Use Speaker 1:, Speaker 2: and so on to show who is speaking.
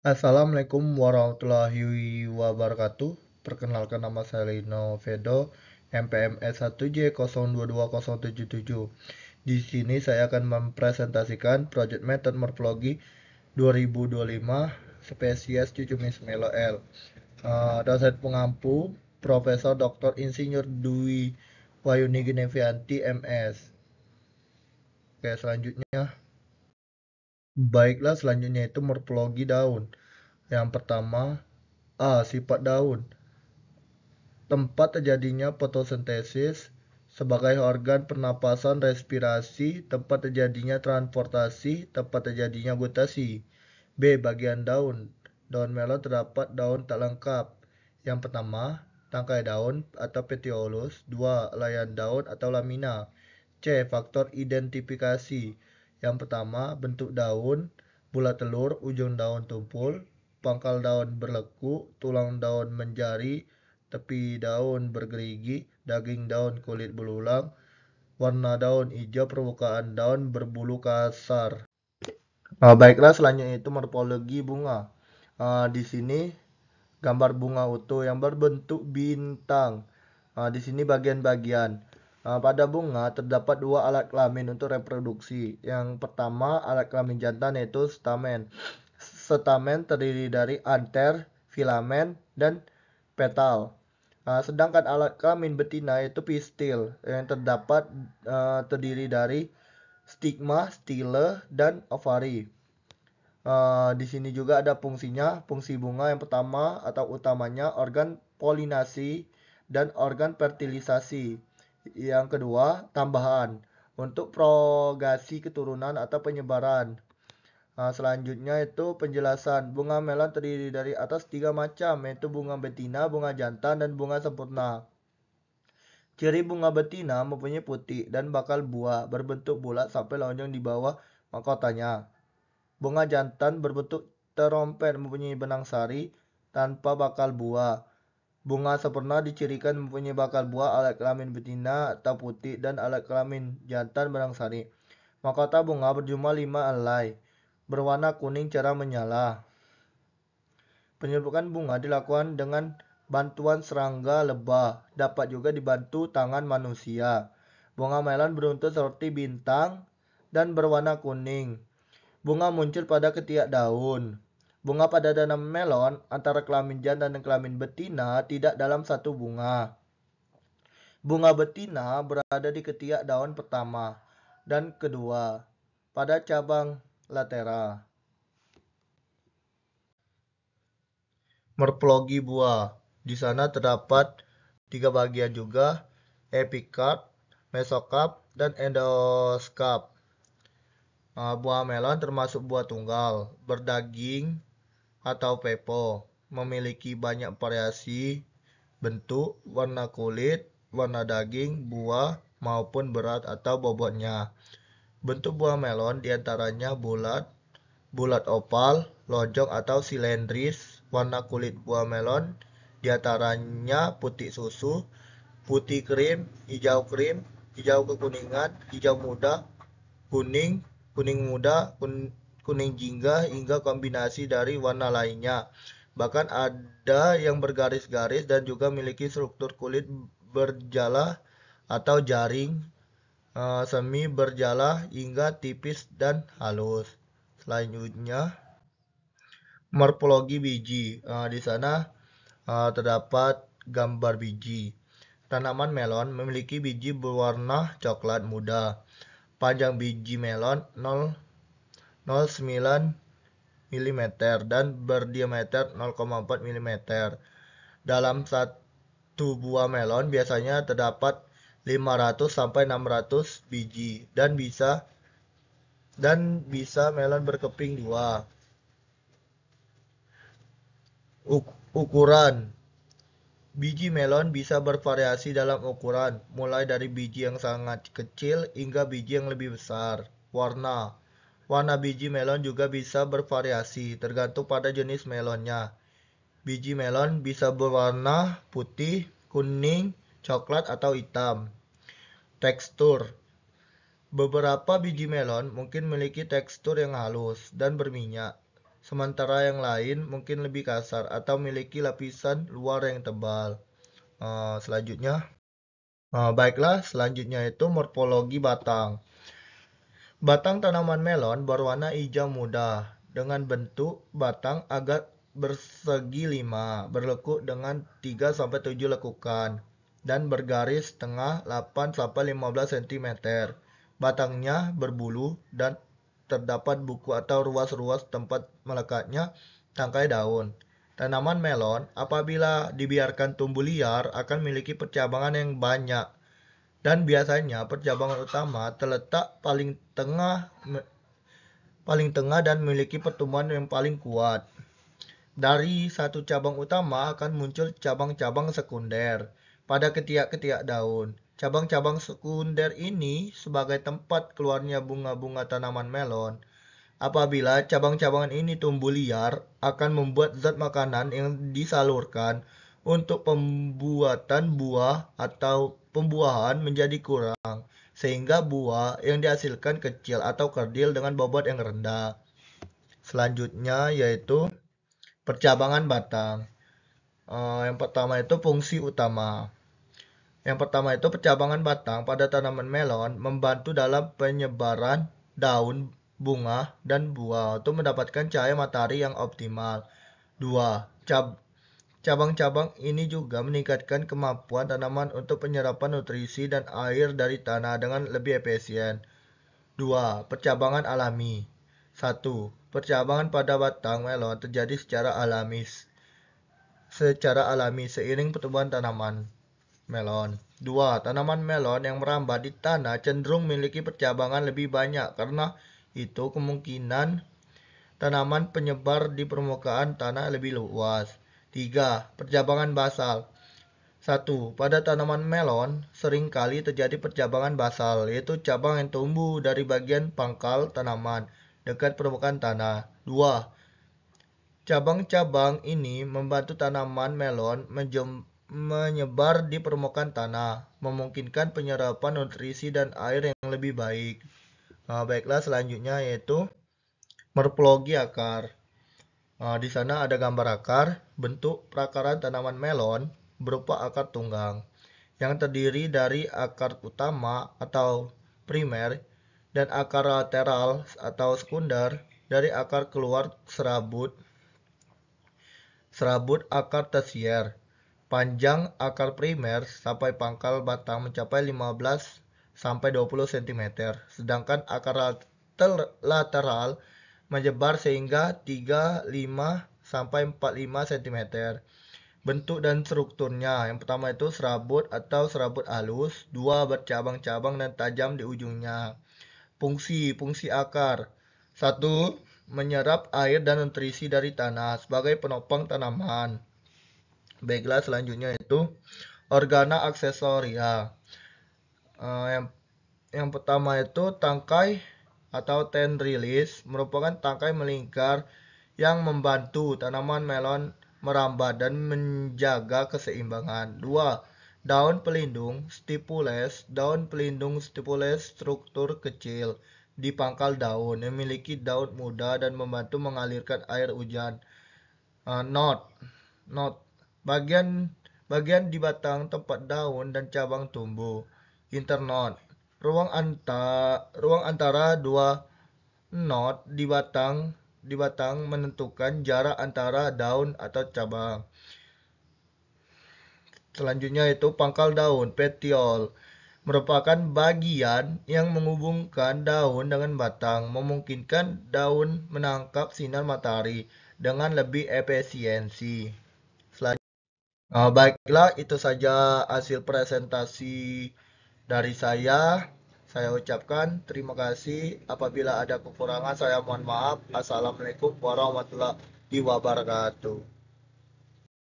Speaker 1: Assalamualaikum warahmatullahi wabarakatuh. Perkenalkan nama saya Lino Vedo, MPMS 1J022077. Di sini saya akan mempresentasikan Project Method Morfologi 2025 spesies Cucumis Melo L. Dosen pengampu Profesor Dr. Insinyur Dwi Wayuni Genevianti MS. Oke, selanjutnya. Baiklah, selanjutnya itu morfologi daun. Yang pertama, sifat daun. Tempat terjadinya fotosintesis sebagai organ pernapasan respirasi, tempat terjadinya transportasi, tempat terjadinya gutasi. B. Bagian daun. Daun melon terdapat daun tak lengkap. Yang pertama, tangkai daun atau petiolus. 2. Layan daun atau lamina. C. Faktor identifikasi. Yang pertama, bentuk daun, bulat telur, ujung daun tumpul, pangkal daun berleku, tulang daun menjari, tepi daun bergerigi, daging daun kulit belulang, warna daun hijau, permukaan daun berbulu kasar. Baiklah, selanjutnya itu morfologi bunga. Di sini gambar bunga utuh yang berbentuk bintang. Di sini bagian-bagian. Pada bunga terdapat dua alat kelamin untuk reproduksi. Yang pertama alat kelamin jantan yaitu stamen. Stamen terdiri dari anter, filamen, dan petal. Sedangkan alat kelamin betina yaitu pistil yang terdiri dari stigma, stile, dan ovari. Di sini juga ada fungsinya. Fungsi bunga yang pertama atau utamanya organ polinasi dan organ fertilisasi. Yang kedua, tambahan untuk propagasi keturunan atau penyebaran. Selanjutnya itu penjelasan. Bunga melon terdiri dari atas 3 macam, yaitu bunga betina, bunga jantan, dan bunga sempurna. Ciri bunga betina mempunyai putih dan bakal buah berbentuk bulat sampai lonjong di bawah mahkotanya. Bunga jantan berbentuk terompet mempunyai benang sari tanpa bakal buah. Bunga sempurna dicirikan mempunyai bakal buah alat kelamin betina atau putih dan alat kelamin jantan benang sari. Mahkota bunga berjumlah 5 helai, berwarna kuning cerah menyala. Penyerbukan bunga dilakukan dengan bantuan serangga lebah, dapat juga dibantu tangan manusia. Bunga melon beruntung seperti bintang dan berwarna kuning. Bunga muncul pada ketiak daun. Bunga pada daun melon antara kelamin jantan dan kelamin betina tidak dalam satu bunga. Bunga betina berada di ketiak daun pertama dan kedua pada cabang latera. Morfologi buah. Di sana terdapat 3 bagian juga, epikarp, mesokarp, dan endoskarp. Buah melon termasuk buah tunggal, berdaging atau pepo, memiliki banyak variasi bentuk, warna kulit, warna daging, buah, maupun berat atau bobotnya. Bentuk buah melon diantaranya bulat, bulat oval, lonjong atau silindris. Warna kulit buah melon diantaranya putih susu, putih krim, hijau kekuningan, hijau muda, kuning, kuning muda, kuning jingga, hingga kombinasi dari warna lainnya. Bahkan ada yang bergaris-garis dan juga memiliki struktur kulit berjala atau jaring, semi berjala hingga tipis dan halus. Selanjutnya, morfologi biji. Di sana terdapat gambar biji. Tanaman melon memiliki biji berwarna coklat muda. Panjang biji melon 0,09 mm dan berdiameter 0,4 mm. Dalam satu buah melon biasanya terdapat 500 sampai 600 biji dan bisa melon berkeping dua. Ukuran biji melon bisa bervariasi dalam ukuran, mulai dari biji yang sangat kecil hingga biji yang lebih besar. Warna biji melon juga bisa bervariasi, tergantung pada jenis melonnya. Biji melon bisa berwarna putih, kuning, coklat, atau hitam. Tekstur beberapa biji melon mungkin memiliki tekstur yang halus dan berminyak, sementara yang lain mungkin lebih kasar atau memiliki lapisan luar yang tebal. Selanjutnya itu morfologi batang. Batang tanaman melon berwarna hijau muda dengan bentuk batang agak bersegi lima, berlekuk dengan 3-7 lekukan dan bergaris tengah 8-15 cm. Batangnya berbulu dan terdapat buku atau ruas-ruas tempat melekatnya tangkai daun. Tanaman melon apabila dibiarkan tumbuh liar akan memiliki percabangan yang banyak dan biasanya percabangan utama terletak paling tengah dan memiliki pertumbuhan yang paling kuat. Dari satu cabang utama akan muncul cabang-cabang sekunder pada ketiak-ketiak daun. Cabang-cabang sekunder ini sebagai tempat keluarnya bunga-bunga tanaman melon. Apabila cabang-cabangan ini tumbuh liar, akan membuat zat makanan yang disalurkan untuk pembuatan buah atau pembuahan menjadi kurang, sehingga buah yang dihasilkan kecil atau kerdil dengan bobot yang rendah. Selanjutnya yaitu percabangan batang. Yang pertama itu fungsi utama. Yang pertama itu percabangan batang pada tanaman melon membantu dalam penyebaran daun, bunga, dan buah untuk mendapatkan cahaya matahari yang optimal. 2. Cabang-cabang ini juga meningkatkan kemampuan tanaman untuk penyerapan nutrisi dan air dari tanah dengan lebih efisien. 2. Percabangan alami. 1. Percabangan pada batang melon terjadi secara alami seiring pertumbuhan tanaman melon. 2. Tanaman melon yang merambat di tanah cenderung memiliki percabangan lebih banyak, karena itu kemungkinan tanaman penyebar di permukaan tanah lebih luas. 3. Percabangan basal. 1. Pada tanaman melon seringkali terjadi percabangan basal, yaitu cabang yang tumbuh dari bagian pangkal tanaman dekat permukaan tanah. 2. Cabang-cabang ini membantu tanaman melon menyebar di permukaan tanah, memungkinkan penyerapan nutrisi dan air yang lebih baik. Baiklah, selanjutnya yaitu morfologi akar. Di sana ada gambar akar. Bentuk perakaran tanaman melon berupa akar tunggang yang terdiri dari akar utama atau primer dan akar lateral atau sekunder. Dari akar keluar serabut akar tersier. Panjang akar primer sampai pangkal batang mencapai 15-20 cm, sedangkan akar lateral menyebar sehingga 35-45 cm. Bentuk dan strukturnya, yang pertama itu serabut atau serabut halus, 2 bercabang-cabang dan tajam di ujungnya. Fungsi akar. 1. Menyerap air dan nutrisi dari tanah sebagai penopang tanaman. Baiklah, selanjutnya itu organa aksesoria. Yang pertama itu tangkai atau tendrilis, merupakan tangkai melingkar yang membantu tanaman melon merambat dan menjaga keseimbangan. 2. Daun pelindung stipules. Daun pelindung stipules struktur kecil di pangkal daun yang memiliki daun muda dan membantu mengalirkan air hujan. Knot. Bagian di batang tempat daun dan cabang tumbuh. Internode. Ruang antara dua knot di batang menentukan jarak antara daun atau cabang. Selanjutnya itu pangkal daun, petiole, merupakan bagian yang menghubungkan daun dengan batang, memungkinkan daun menangkap sinar matahari dengan lebih efisiensi. Baiklah, itu saja hasil presentasi dari saya. Saya ucapkan terima kasih. Apabila ada kekurangan, saya mohon maaf. Assalamualaikum warahmatullahi wabarakatuh.